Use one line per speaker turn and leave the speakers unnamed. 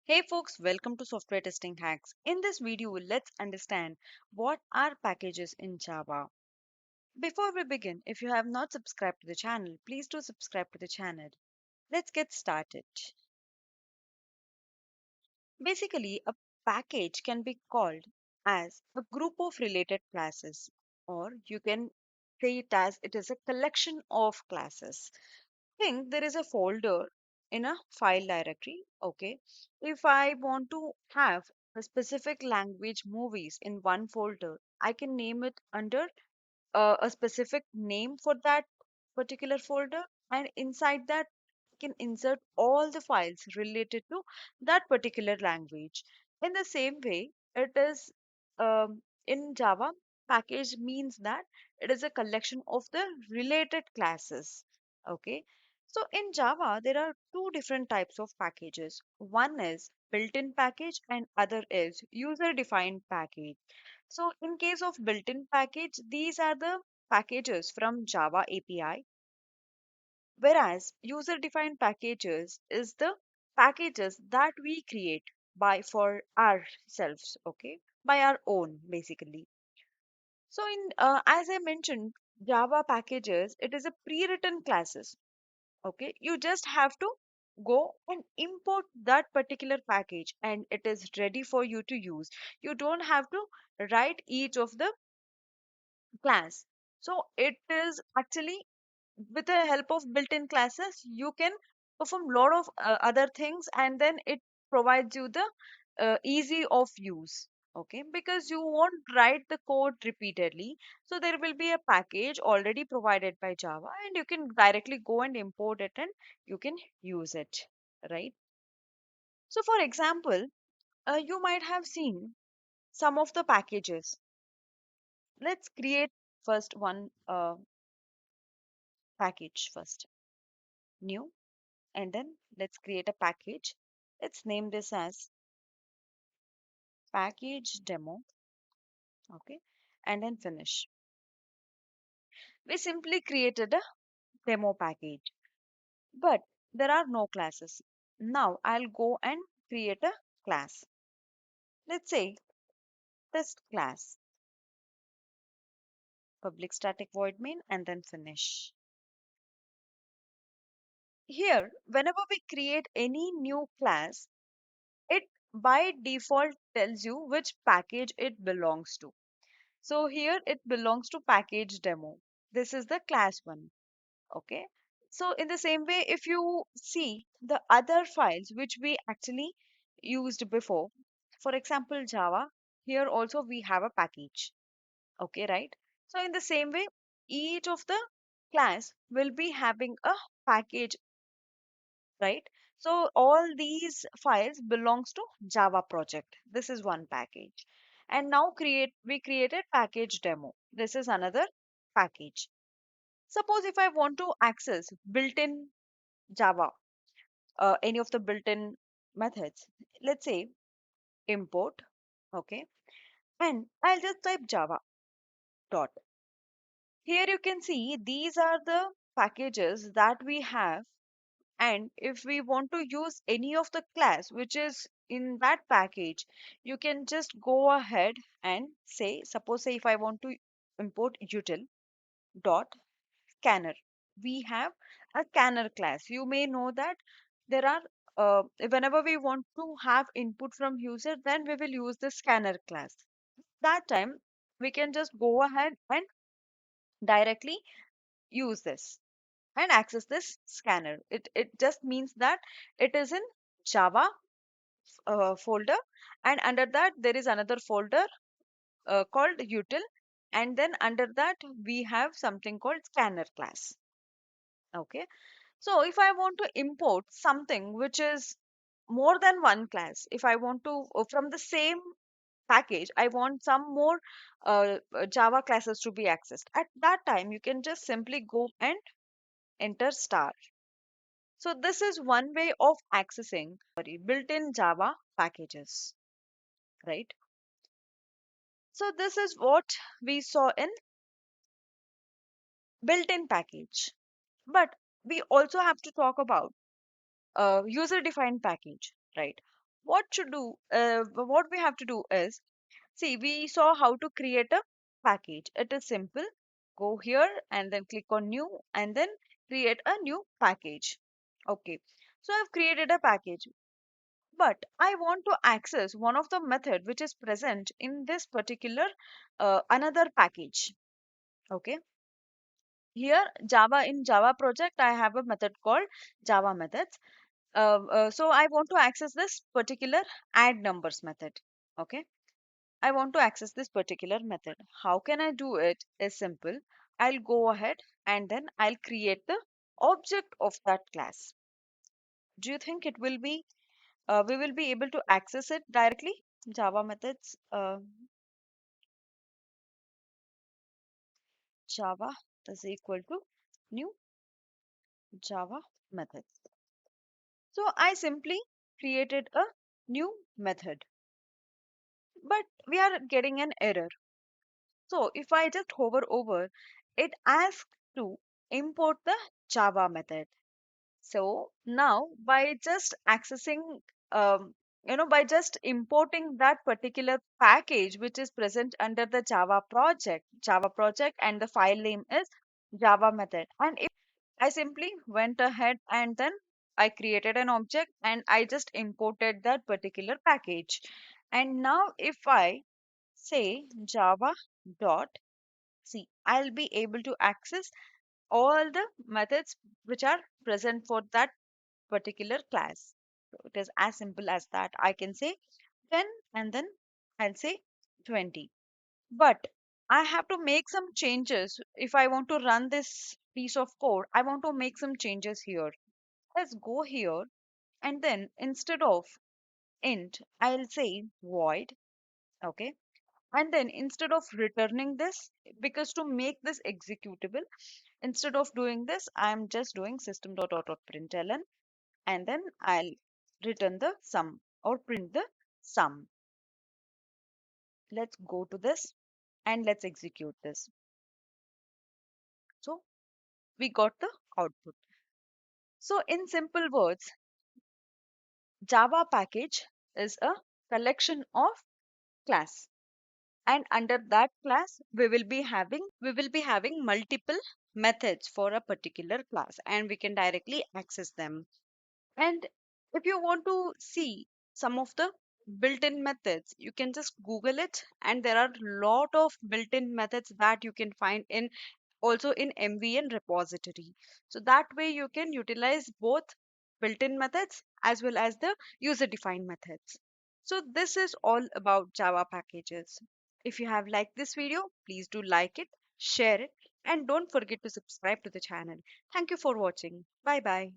Hey folks, welcome to Software Testing Hacks. In this video, let's understand what are packages in Java. Before we begin, if you have not subscribed to the channel, please do subscribe to the channel. Let's get started. Basically, a package can be called as a group of related classes, or you can say it as it is a collection of classes. Think there is a folder in a file directory. Okay, if I want to have a specific language movies in one folder, I can name it under a specific name for that particular folder, and inside that I can insert all the files related to that particular language. In the same way, it is in Java, package means that it is a collection of the related classes. Okay, so in Java, there are two different types of packages. One is built-in package and other is user-defined package. So in case of built-in package, these are the packages from Java API, whereas user-defined packages is the packages that we create by for ourselves, okay, by our own basically. So in as I mentioned, Java packages, it is a pre-written classes. Okay, you just have to go and import that particular package and it is ready for you to use. You don't have to write each of the class. So it is actually with the help of built-in classes you can perform lot of other things, and then it provides you the easy of use. Okay, because you won't write the code repeatedly, so there will be a package already provided by Java and you can directly go and import it and you can use it, right? So for example, you might have seen some of the packages. Let's create first one package first, new, and then let's create a package. Let's name this as package demo. Okay, and then finish. We simply created a demo package, but there are no classes. Now I'll go and create a class. Let's say test class, public static void main, and then finish. Here, whenever we create any new class, it by default tells you which package it belongs to. So here it belongs to package demo. This is the class one. Okay. So in the same way, if you see the other files which we actually used before, for example, Java, here also we have a package. Okay, right? So in the same way, each of the class will be having a package, right? So all these files belongs to Java project. This is one package. And now we created package demo. This is another package. Suppose if I want to access built-in Java, any of the built-in methods, let's say import, okay, and I'll just type Java dot. Here you can see these are the packages that we have, and if we want to use any of the class which is in that package, you can just go ahead and say, suppose say if I want to import util dot scanner, we have a scanner class. You may know that there are whenever we want to have input from user, then we will use the scanner class. That time we can just go ahead and directly use this and access this scanner. It just means that it is in Java folder, and under that there is another folder called util, and then under that we have something called scanner class. Okay, so if I want to import something which is more than one class, if I want to from the same package, I want some more Java classes to be accessed, at that time you can just simply go and enter star. So this is one way of accessing, sorry, built-in Java packages, right? So this is what we saw in built-in package. But we also have to talk about user-defined package, right? what we have to do is, see, we saw how to create a package. It is simple. Go here and then click on new and then create a new package. Okay. So I've created a package, but I want to access one of the method which is present in this particular another package. Okay. Here Java, in Java project, I have a method called Java methods. So I want to access this particular add numbers method. Okay. I want to access this particular method. How can I do it? Is simple. I'll go ahead and then I'll create the object of that class. Do you think it will be we will be able to access it directly? Java methods, Java is equal to new Java methods. So I simply created a new method, but we are getting an error. So if I just hover over, it asks to import the Java method. So now by just accessing, by just importing that particular package which is present under the Java project, and the file name is Java method. And if I simply went ahead and then I created an object and I just imported that particular package. And now if I say Java dot C, I'll be able to access all the methods which are present for that particular class. So it is as simple as that. I can say 10 and then I'll say 20. But I have to make some changes. If I want to run this piece of code, I want to make some changes here. Let's go here and then instead of int, I'll say void. Okay. And then instead of returning this, because to make this executable, instead of doing this, I'm just doing system.out.println, and then I'll return the sum or print the sum. Let's go to this and let's execute this. So we got the output. So in simple words, Java package is a collection of class. And under that class, we will be having multiple methods for a particular class, and we can directly access them. And if you want to see some of the built-in methods, you can just Google it, and there are lot of built-in methods that you can find in also in MVN repository. So that way you can utilize both built-in methods as well as the user-defined methods. So this is all about Java packages. If you have liked this video, please do like it, share it, and don't forget to subscribe to the channel. Thank you for watching. Bye bye.